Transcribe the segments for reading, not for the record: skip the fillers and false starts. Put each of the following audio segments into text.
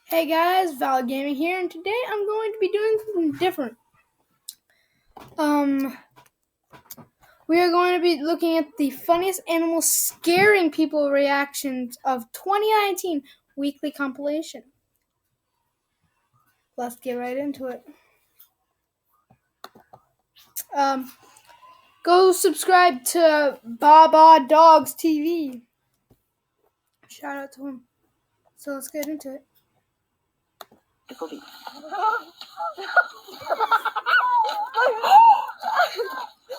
Hey guys, Valid Gaming here, and today I'm going to be doing something different. We are going to be looking at the funniest animals scaring people reactions of 2019 weekly compilation. Let's get right into it. Go subscribe to Baba Dogs TV. Shout out to him. So let's get into it.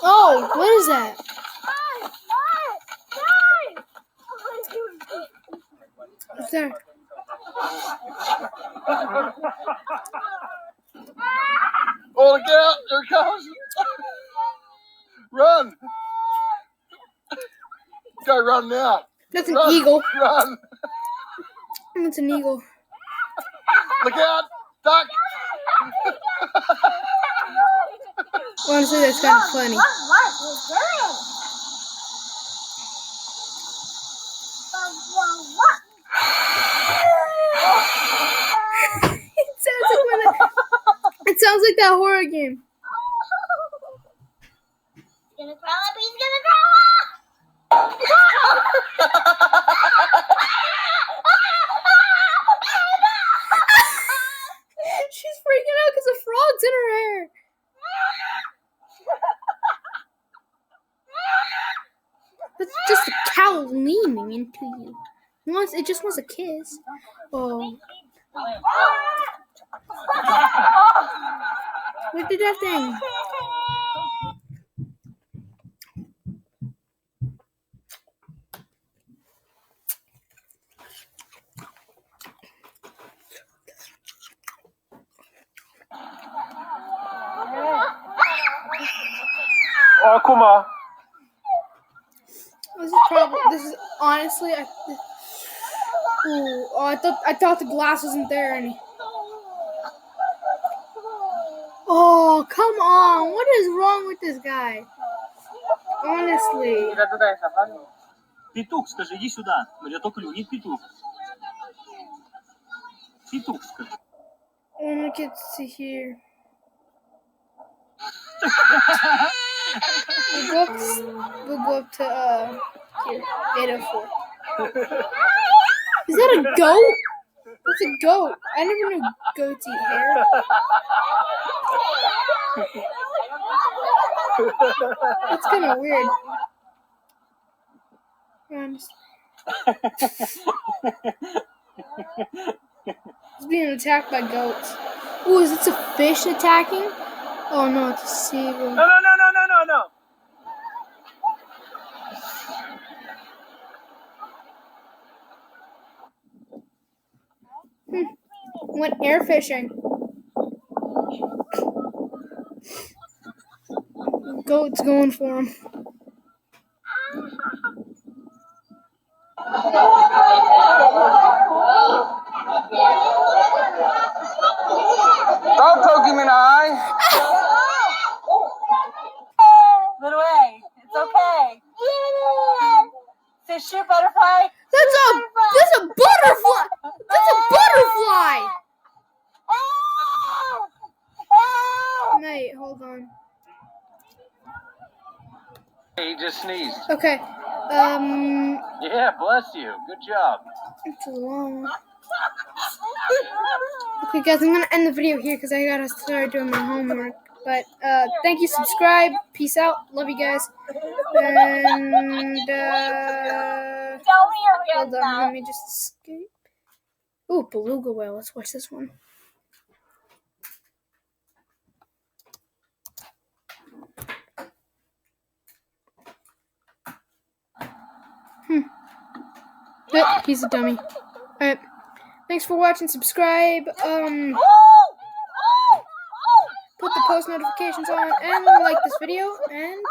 Oh, what is that? What's there? Oh, look out! There it comes! Run! Go run now! That's an Run. eagle. Run! That's an eagle. Look out! Duck! Honestly, that's kind of funny. It sounds like that horror game. He's gonna throw up, he's gonna throw up! She's freaking out because the frog's in her hair. That's just a cow leaning into you. It just wants a kiss. Oh. What did that thing? Oh, come on! This is honestly. I thought the glass wasn't there any. Oh, come on! What is wrong with this guy? Honestly. Петух, скажи, иди сюда. Мне только клюнет петух. Петух, скажи. I want to get to here. We'll go up to here, 804. Is that a goat? That's a goat. I never knew goats eat hair. That's kind of weird. He's being attacked by goats. Ooh, is it a fish attacking? Oh no, it's a seagull. No. Went air fishing. Goat's going for him. Don't poke him in the eye! Put away. It's okay. Fish shoot butterfly. That's a butterfly. That's a butterfly. Mate, hold on. He just sneezed. Okay. Yeah, bless you. Good job. It's a long one. Okay, guys, I'm gonna end the video here because I gotta start doing my homework. But thank you, subscribe, peace out, love you guys. And Tell me your hold real on, let me just escape. Ooh, beluga whale. Let's watch this one. Yep, he's a dummy. Alright. Thanks for watching. Subscribe. Put the post notifications on and like this video. And